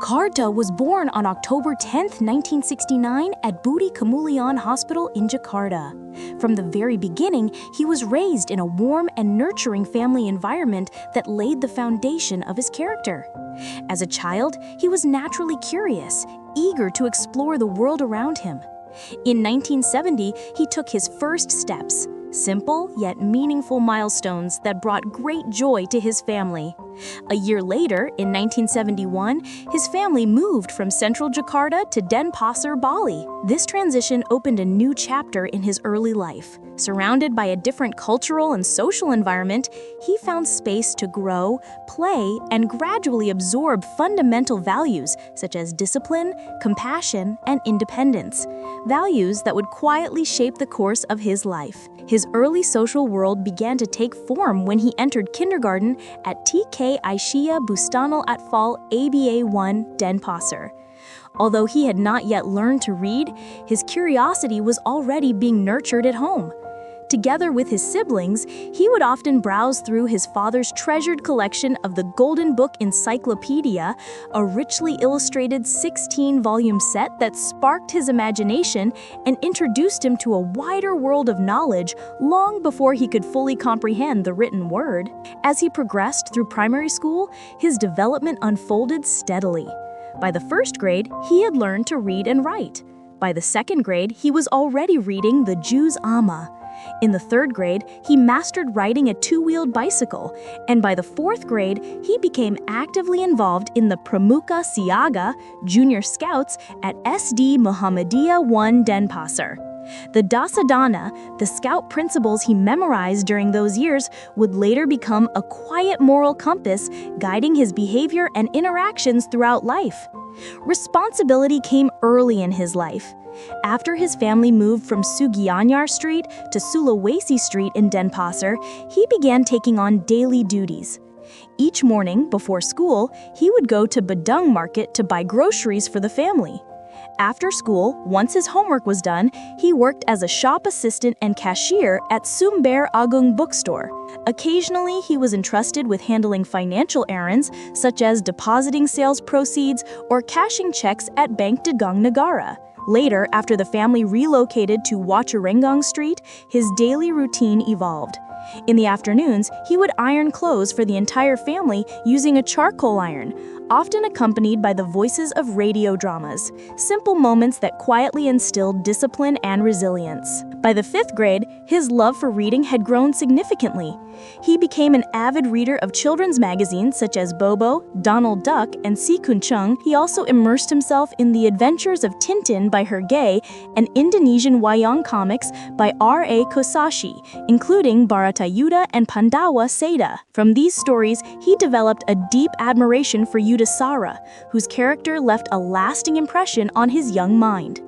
Karta was born on October 10, 1969 at Budi Kemulian Hospital in Jakarta. From the very beginning, he was raised in a warm and nurturing family environment that laid the foundation of his character. As a child, he was naturally curious, eager to explore the world around him. In 1970, he took his first steps, simple yet meaningful milestones that brought great joy to his family. A year later, in 1971, his family moved from central Jakarta to Denpasar, Bali. This transition opened a new chapter in his early life. Surrounded by a different cultural and social environment, he found space to grow, play, and gradually absorb fundamental values such as discipline, compassion, and independence, values that would quietly shape the course of his life. His early social world began to take form when he entered kindergarten at TK Aisyah Bustanul Atfal ABA 1 Denpasar. Although he had not yet learned to read, his curiosity was already being nurtured at home. Together with his siblings, he would often browse through his father's treasured collection of the Golden Book Encyclopedia, a richly illustrated 16-volume set that sparked his imagination and introduced him to a wider world of knowledge long before he could fully comprehend the written word. As he progressed through primary school, his development unfolded steadily. By the first grade, he had learned to read and write. By the second grade, he was already reading the Juz Amma. In the third grade, he mastered riding a two-wheeled bicycle, and by the fourth grade, he became actively involved in the Pramuka Siaga Junior Scouts at SD Muhammadiyah 1 Denpasar. The Dasadana, the scout principles he memorized during those years, would later become a quiet moral compass guiding his behavior and interactions throughout life. Responsibility came early in his life. After his family moved from Sugianyar Street to Sulawesi Street in Denpasar, he began taking on daily duties. Each morning, before school, he would go to Badung Market to buy groceries for the family. After school, once his homework was done, he worked as a shop assistant and cashier at Sumber Agung bookstore. Occasionally, he was entrusted with handling financial errands, such as depositing sales proceeds or cashing checks at Bank Dagang Negara. Later, after the family relocated to Wacharengang Street, his daily routine evolved. In the afternoons, he would iron clothes for the entire family using a charcoal iron, often accompanied by the voices of radio dramas, simple moments that quietly instilled discipline and resilience. By the fifth grade, his love for reading had grown significantly. He became an avid reader of children's magazines such as Bobo, Donald Duck, and Si Kuncung. He also immersed himself in the adventures of Tintin by Hergé and Indonesian wayang comics by R.A. Kosashi, including Baratayuda and Pandawa Seda. From these stories, he developed a deep admiration for Yudhishthira, whose character left a lasting impression on his young mind.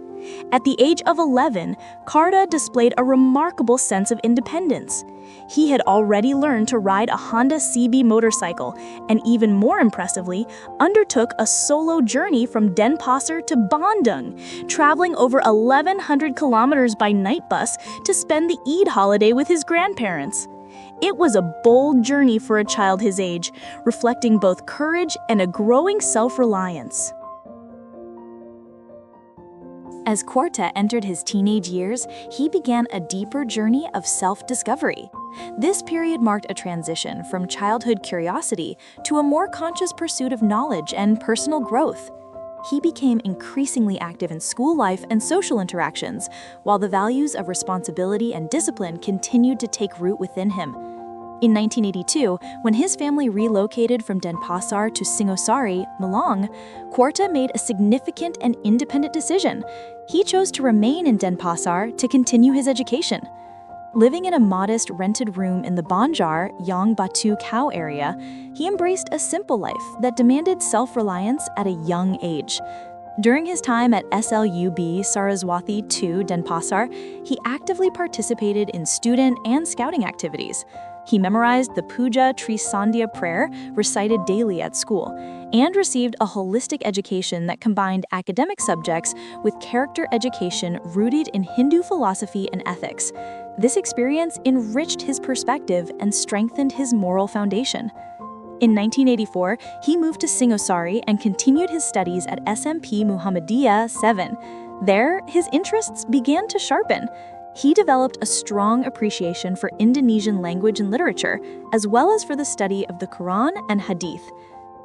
At the age of 11, Karta displayed a remarkable sense of independence. He had already learned to ride a Honda CB motorcycle and, even more impressively, undertook a solo journey from Denpasar to Bandung, traveling over 1,100 kilometers by night bus to spend the Eid holiday with his grandparents. It was a bold journey for a child his age, reflecting both courage and a growing self-reliance. As Karta entered his teenage years, he began a deeper journey of self-discovery. This period marked a transition from childhood curiosity to a more conscious pursuit of knowledge and personal growth. He became increasingly active in school life and social interactions, while the values of responsibility and discipline continued to take root within him. In 1982, when his family relocated from Denpasar to Singosari, Malang, Karta made a significant and independent decision. He chose to remain in Denpasar to continue his education. Living in a modest rented room in the Banjar, Yang Batu Kau area, he embraced a simple life that demanded self-reliance at a young age. During his time at SLUB Saraswati II Denpasar, he actively participated in student and scouting activities. He memorized the Puja Trisandhya prayer recited daily at school, and received a holistic education that combined academic subjects with character education rooted in Hindu philosophy and ethics. This experience enriched his perspective and strengthened his moral foundation. In 1984, he moved to Singosari and continued his studies at SMP Muhammadiyah 7. There, his interests began to sharpen. He developed a strong appreciation for Indonesian language and literature, as well as for the study of the Quran and Hadith.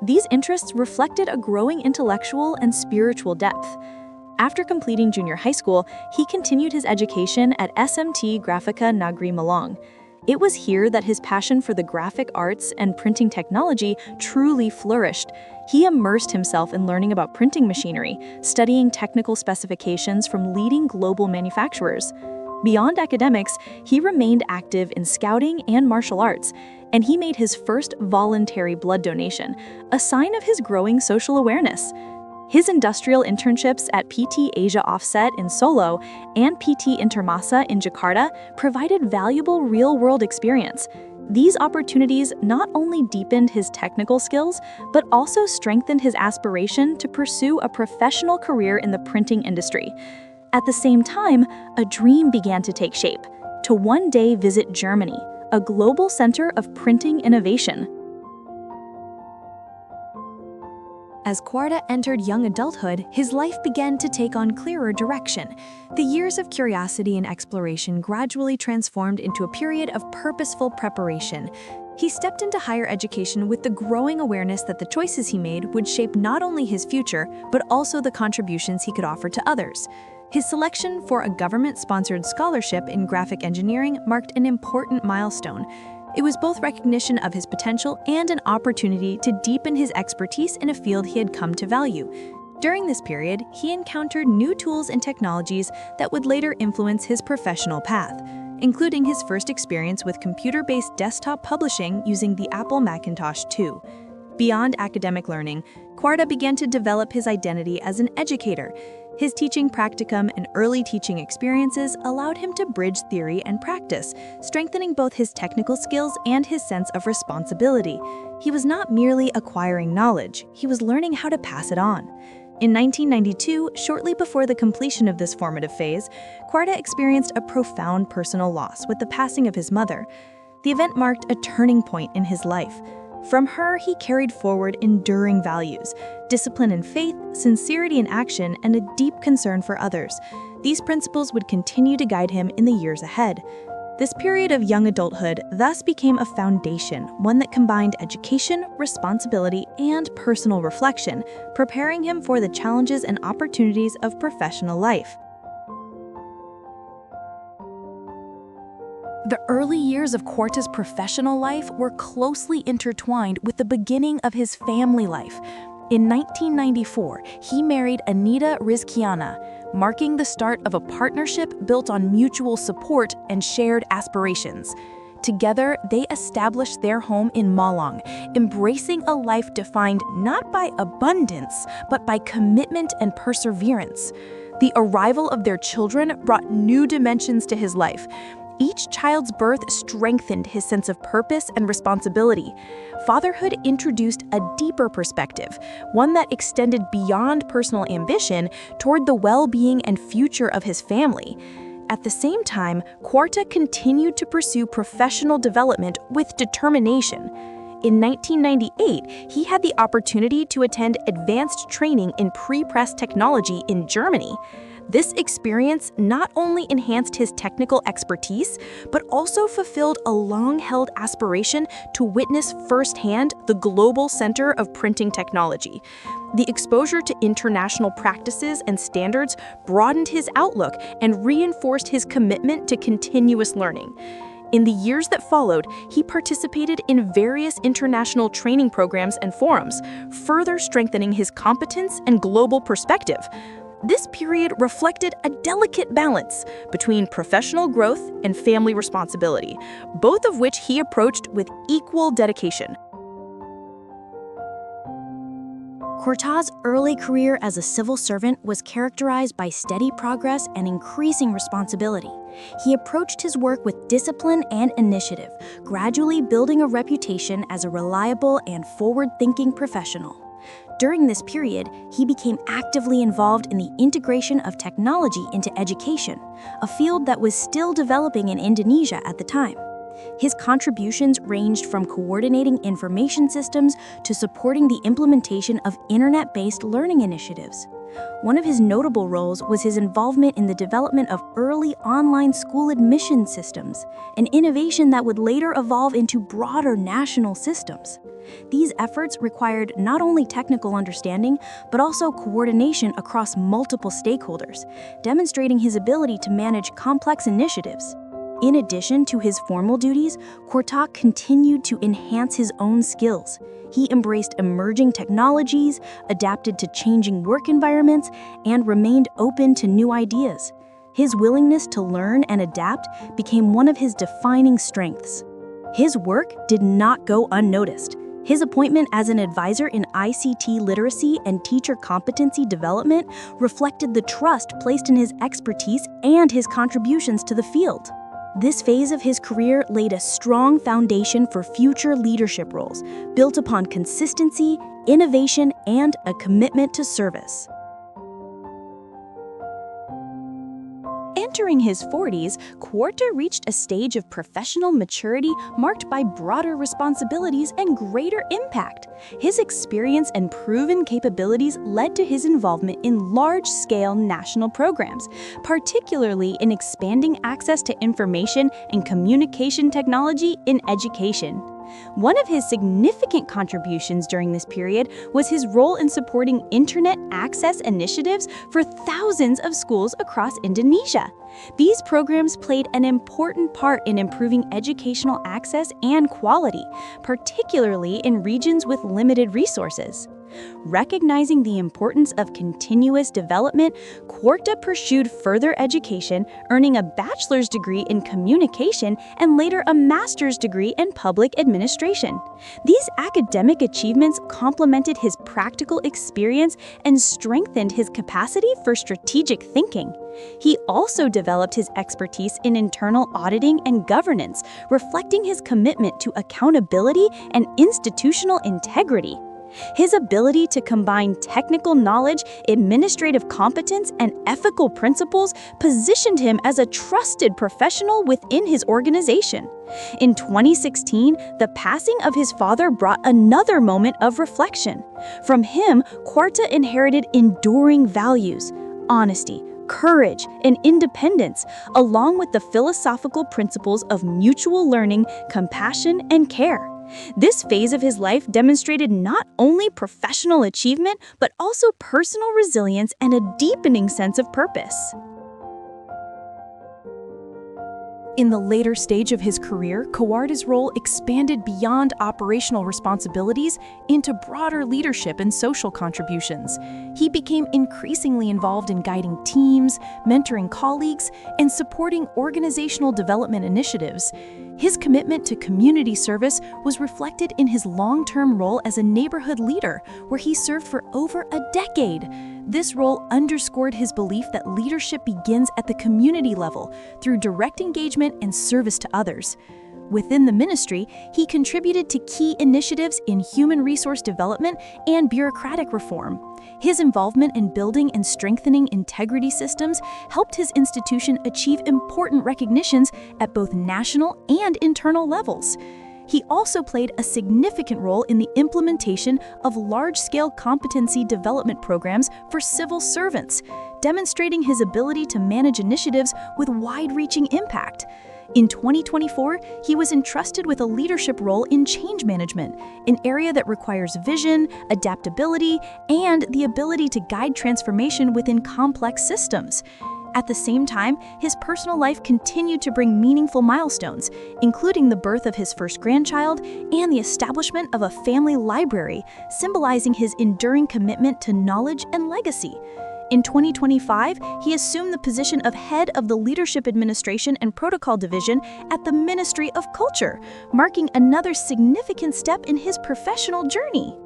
These interests reflected a growing intellectual and spiritual depth. After completing junior high school, he continued his education at SMT Grafika Negeri Malang. It was here that his passion for the graphic arts and printing technology truly flourished. He immersed himself in learning about printing machinery, studying technical specifications from leading global manufacturers. Beyond academics, he remained active in scouting and martial arts, and he made his first voluntary blood donation, a sign of his growing social awareness. His industrial internships at PT Asia Offset in Solo and PT Intermasa in Jakarta provided valuable real-world experience. These opportunities not only deepened his technical skills, but also strengthened his aspiration to pursue a professional career in the printing industry. At the same time, a dream began to take shape: to one day visit Germany, a global center of printing innovation. As Quarta entered young adulthood, his life began to take on clearer direction. The years of curiosity and exploration gradually transformed into a period of purposeful preparation. He stepped into higher education with the growing awareness that the choices he made would shape not only his future, but also the contributions he could offer to others. His selection for a government-sponsored scholarship in graphic engineering marked an important milestone. It was both recognition of his potential and an opportunity to deepen his expertise in a field he had come to value. During this period, he encountered new tools and technologies that would later influence his professional path, including his first experience with computer-based desktop publishing using the Apple Macintosh II. Beyond academic learning, Quarta began to develop his identity as an educator. His teaching practicum and early teaching experiences allowed him to bridge theory and practice, strengthening both his technical skills and his sense of responsibility. He was not merely acquiring knowledge, he was learning how to pass it on. In 1992, shortly before the completion of this formative phase, Quarta experienced a profound personal loss with the passing of his mother. The event marked a turning point in his life. From her, he carried forward enduring values: discipline and faith, sincerity in action, and a deep concern for others. These principles would continue to guide him in the years ahead. This period of young adulthood thus became a foundation, one that combined education, responsibility, and personal reflection, preparing him for the challenges and opportunities of professional life. The early years of Quarta's professional life were closely intertwined with the beginning of his family life. In 1994, he married Anita Rizkiana, marking the start of a partnership built on mutual support and shared aspirations. Together, they established their home in Malang, embracing a life defined not by abundance, but by commitment and perseverance. The arrival of their children brought new dimensions to his life. Each child's birth strengthened his sense of purpose and responsibility. Fatherhood introduced a deeper perspective, one that extended beyond personal ambition toward the well-being and future of his family. At the same time, Quarta continued to pursue professional development with determination. In 1998, he had the opportunity to attend advanced training in pre-press technology in Germany. This experience not only enhanced his technical expertise, but also fulfilled a long-held aspiration to witness firsthand the global center of printing technology. The exposure to international practices and standards broadened his outlook and reinforced his commitment to continuous learning. In the years that followed, he participated in various international training programs and forums, further strengthening his competence and global perspective. This period reflected a delicate balance between professional growth and family responsibility, both of which he approached with equal dedication. Quarta's early career as a civil servant was characterized by steady progress and increasing responsibility. He approached his work with discipline and initiative, gradually building a reputation as a reliable and forward-thinking professional. During this period, he became actively involved in the integration of technology into education, a field that was still developing in Indonesia at the time. His contributions ranged from coordinating information systems to supporting the implementation of internet-based learning initiatives. One of his notable roles was his involvement in the development of early online school admission systems, an innovation that would later evolve into broader national systems. These efforts required not only technical understanding, but also coordination across multiple stakeholders, demonstrating his ability to manage complex initiatives. In addition to his formal duties, Kortak continued to enhance his own skills. He embraced emerging technologies, adapted to changing work environments, and remained open to new ideas. His willingness to learn and adapt became one of his defining strengths. His work did not go unnoticed. His appointment as an advisor in ICT literacy and teacher competency development reflected the trust placed in his expertise and his contributions to the field. This phase of his career laid a strong foundation for future leadership roles, built upon consistency, innovation, and a commitment to service. Entering his 40s, Korta reached a stage of professional maturity marked by broader responsibilities and greater impact. His experience and proven capabilities led to his involvement in large-scale national programs, particularly in expanding access to information and communication technology in education. One of his significant contributions during this period was his role in supporting internet access initiatives for thousands of schools across Indonesia. These programs played an important part in improving educational access and quality, particularly in regions with limited resources. Recognizing the importance of continuous development, Korta pursued further education, earning a bachelor's degree in communication and later a master's degree in public administration. These academic achievements complemented his practical experience and strengthened his capacity for strategic thinking. He also developed his expertise in internal auditing and governance, reflecting his commitment to accountability and institutional integrity. His ability to combine technical knowledge, administrative competence, and ethical principles positioned him as a trusted professional within his organization. In 2016, the passing of his father brought another moment of reflection. From him, Korta inherited enduring values: honesty, courage, and independence, along with the philosophical principles of mutual learning, compassion, and care. This phase of his life demonstrated not only professional achievement, but also personal resilience and a deepening sense of purpose. In the later stage of his career, Kawarda's role expanded beyond operational responsibilities into broader leadership and social contributions. He became increasingly involved in guiding teams, mentoring colleagues, and supporting organizational development initiatives. His commitment to community service was reflected in his long-term role as a neighborhood leader, where he served for over a decade. This role underscored his belief that leadership begins at the community level through direct engagement and service to others. Within the ministry, he contributed to key initiatives in human resource development and bureaucratic reform. His involvement in building and strengthening integrity systems helped his institution achieve important recognitions at both national and internal levels. He also played a significant role in the implementation of large-scale competency development programs for civil servants, demonstrating his ability to manage initiatives with wide-reaching impact. In 2024, he was entrusted with a leadership role in change management, an area that requires vision, adaptability, and the ability to guide transformation within complex systems. At the same time, his personal life continued to bring meaningful milestones, including the birth of his first grandchild and the establishment of a family library, symbolizing his enduring commitment to knowledge and legacy. In 2025, he assumed the position of head of the Leadership Administration and Protocol Division at the Ministry of Culture, marking another significant step in his professional journey.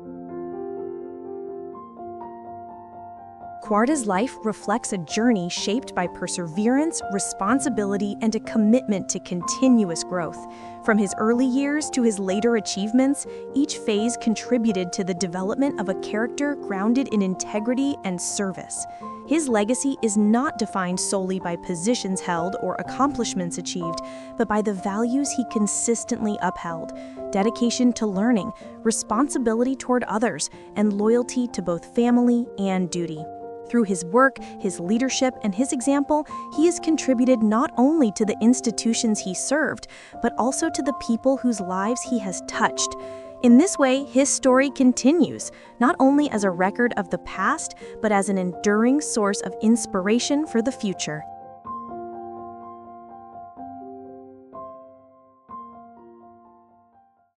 Kawarda's life reflects a journey shaped by perseverance, responsibility, and a commitment to continuous growth. From his early years to his later achievements, each phase contributed to the development of a character grounded in integrity and service. His legacy is not defined solely by positions held or accomplishments achieved, but by the values he consistently upheld: dedication to learning, responsibility toward others, and loyalty to both family and duty. Through his work, his leadership, and his example, he has contributed not only to the institutions he served, but also to the people whose lives he has touched. In this way, his story continues, not only as a record of the past, but as an enduring source of inspiration for the future.